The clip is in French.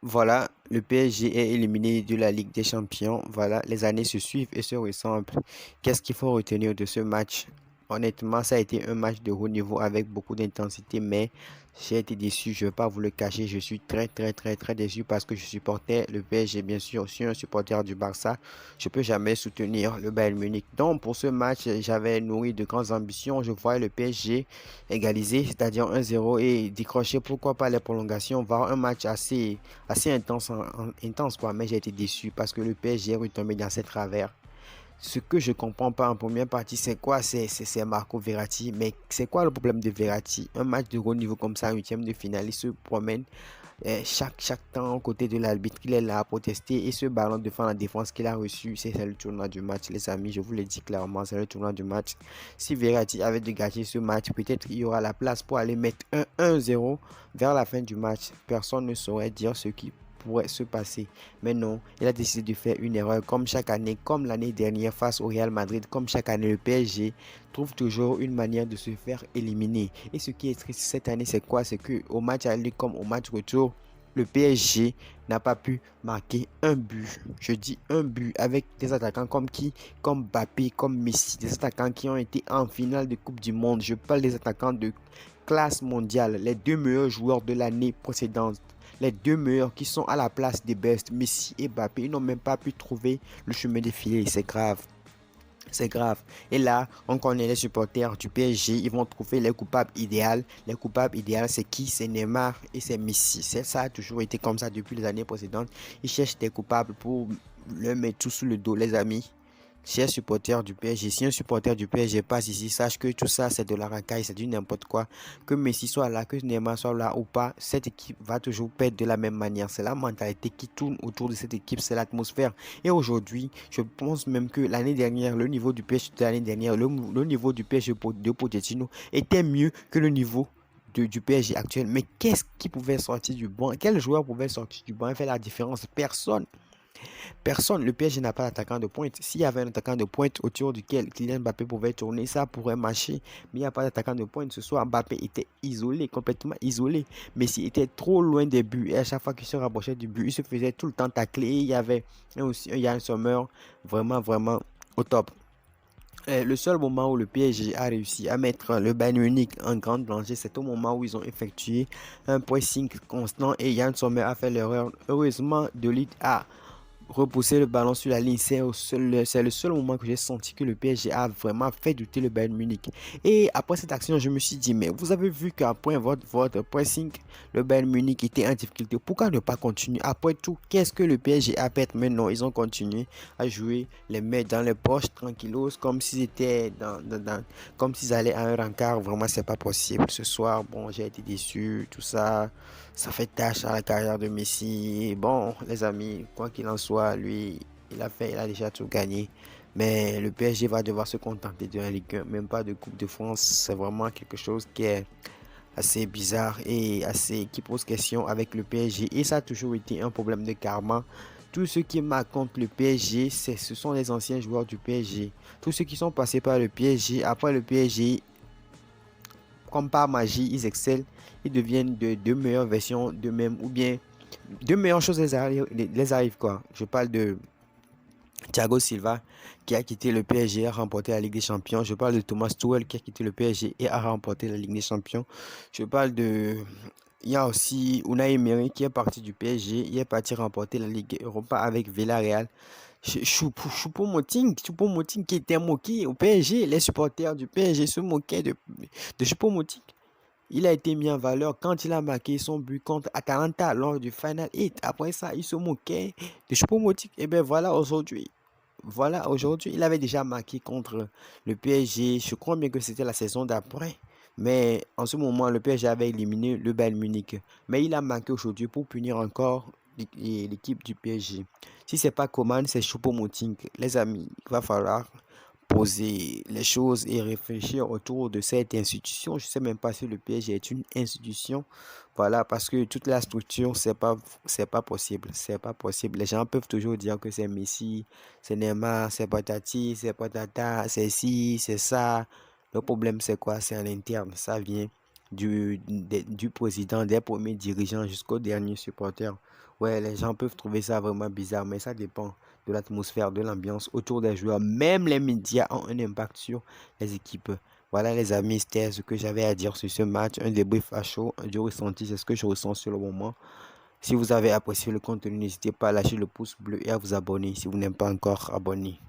Voilà, le PSG est éliminé de la Ligue des Champions. Voilà, les années se suivent et se ressemblent. Qu'est-ce qu'il faut retenir de ce match? Honnêtement, ça a été un match de haut niveau avec beaucoup d'intensité, mais j'ai été déçu. Je ne vais pas vous le cacher. Je suis très, très, très, très déçu parce que je supportais le PSG, bien sûr. Je suis un supporter du Barça. Je ne peux jamais soutenir le Bayern Munich. Donc, pour ce match, j'avais nourri de grandes ambitions. Je voyais le PSG égaliser, c'est-à-dire 1-0 et décrocher, pourquoi pas les prolongations, voir un match assez intense, intense quoi. Mais j'ai été déçu parce que le PSG est retombé dans ses travers. Ce que je comprends pas en première partie, c'est quoi? C'est Marco Verratti. Mais c'est quoi le problème de Verratti? Un match de haut niveau comme ça, un huitième de finale, il se promène chaque temps aux côtés de l'arbitre. Il est là à protester et ce ballon devant la défense qu'il a reçu, c'est le tournoi du match, les amis. Je vous le dis clairement, c'est le tournoi du match. Si Verratti avait dégagé ce match, peut-être il y aura la place pour aller mettre un 1-0 vers la fin du match. Personne ne saurait dire ce qui pourrait se passer. Mais non, il a décidé de faire une erreur comme chaque année, comme l'année dernière face au Real Madrid, comme chaque année le PSG trouve toujours une manière de se faire éliminer. Et ce qui est triste cette année, c'est quoi? C'est que au match aller comme au match retour, le PSG n'a pas pu marquer un but. Je dis un but avec des attaquants comme qui? Comme Mbappé, comme Messi, des attaquants qui ont été en finale de Coupe du Monde. Je parle des attaquants de classe mondiale, les deux meilleurs joueurs de l'année précédente. Les deux meilleurs qui sont à la place des best, Messi et Mbappé, ils n'ont même pas pu trouver le chemin défilé. C'est grave. C'est grave. Et là, on connaît les supporters du PSG. Ils vont trouver les coupables idéaux. Les coupables idéaux, c'est qui? C'est Neymar et c'est Messi. Ça a toujours été comme ça depuis les années précédentes. Ils cherchent des coupables pour leur mettre tout sous le dos, les amis. Chers supporters du PSG, si un supporter du PSG passe ici, sache que tout ça c'est de la racaille, c'est du n'importe quoi. Que Messi soit là, que Neymar soit là ou pas, cette équipe va toujours perdre de la même manière. C'est la mentalité qui tourne autour de cette équipe, c'est l'atmosphère. Et aujourd'hui, je pense même que l'année dernière, le niveau du PSG de l'année dernière, le niveau du PSG de Pochettino était mieux que le niveau du PSG actuel. Mais qu'est-ce qui pouvait sortir du banc? Quel joueur pouvait sortir du banc et faire la différence? Personne. Personne, le PSG n'a pas d'attaquant de pointe. S'il y avait un attaquant de pointe autour duquel Kylian Mbappé pouvait tourner, ça pourrait marcher. Mais il n'y a pas d'attaquant de pointe. Ce soir, Mbappé était isolé, complètement isolé. Messi était trop loin des buts. Et à chaque fois qu'il se rapprochait du but, il se faisait tout le temps tacler. Il y avait aussi un Yann Sommer vraiment, vraiment au top. Le seul moment où le PSG a réussi à mettre le Bayern Munich en grande danger, c'est au moment où ils ont effectué un pressing constant et Yann Sommer a fait l'erreur. Heureusement, De Ligt a repousser le ballon sur la ligne. C'est le seul moment que j'ai senti que le PSG a vraiment fait douter le Bayern Munich. Et après cette action, je me suis dit, mais vous avez vu qu'après votre pressing, le Bayern Munich était en difficulté. Pourquoi ne pas continuer? Après tout, qu'est-ce que le PSG a perdu? Mais non, ils ont continué à jouer les mains dans les poches, tranquillos, comme s'ils étaient comme s'ils allaient à un rencard. Vraiment, c'est pas possible. Ce soir, bon, j'ai été déçu, tout ça. Ça fait tâche à la carrière de Messi. Bon, les amis, quoi qu'il en soit, lui, il a déjà tout gagné. Mais le PSG va devoir se contenter de la Ligue 1, même pas de Coupe de France. C'est vraiment quelque chose qui est assez bizarre et qui pose question avec le PSG. Et ça a toujours été un problème de karma. Tous ceux qui marquent contre le PSG, ce sont les anciens joueurs du PSG. Tous ceux qui sont passés par le PSG, après le PSG, comme par magie, ils excellent, ils deviennent de meilleures versions d'eux-mêmes ou bien de meilleures choses les arrivent quoi. Je parle de Thiago Silva qui a quitté le PSG et a remporté la Ligue des Champions. Je parle de Thomas Tuchel qui a quitté le PSG et a remporté la Ligue des Champions. Je parle de il y a aussi Unai Emery qui est parti du PSG, il est parti remporter la Ligue Europa avec Villarreal. Choupo-Moting qui était moqué au PSG, les supporters du PSG se moquaient de Choupo-Moting. Il a été mis en valeur quand il a marqué son but contre Atalanta lors du Final 8. Après ça, il se moquait de Choupo-Moting. Et bien voilà, aujourd'hui, il avait déjà marqué contre le PSG. Je crois bien que c'était la saison d'après. Mais en ce moment, le PSG avait éliminé le Bayern Munich. Mais il a marqué aujourd'hui pour punir encore l'équipe du PSG. Si c'est pas Coman, c'est Choupo-Moting. Les amis, il va falloir poser les choses et réfléchir autour de cette institution. Je ne sais même pas si le PSG est une institution. Voilà, parce que toute la structure, c'est pas possible. C'est pas possible. Les gens peuvent toujours dire que c'est Messi, c'est Neymar, c'est patati, c'est patata, c'est ci, c'est ça. Le problème, c'est quoi? C'est en interne. Ça vient du président, des premiers dirigeants jusqu'au dernier supporter. Ouais, les gens peuvent trouver ça vraiment bizarre, mais ça dépend de l'atmosphère, de l'ambiance autour des joueurs. Même les médias ont un impact sur les équipes. Voilà, les amis, c'était ce que j'avais à dire sur ce match. Un débrief à chaud, du ressenti, c'est ce que je ressens sur le moment. Si vous avez apprécié le contenu, n'hésitez pas à lâcher le pouce bleu et à vous abonner si vous n'êtes pas encore abonné.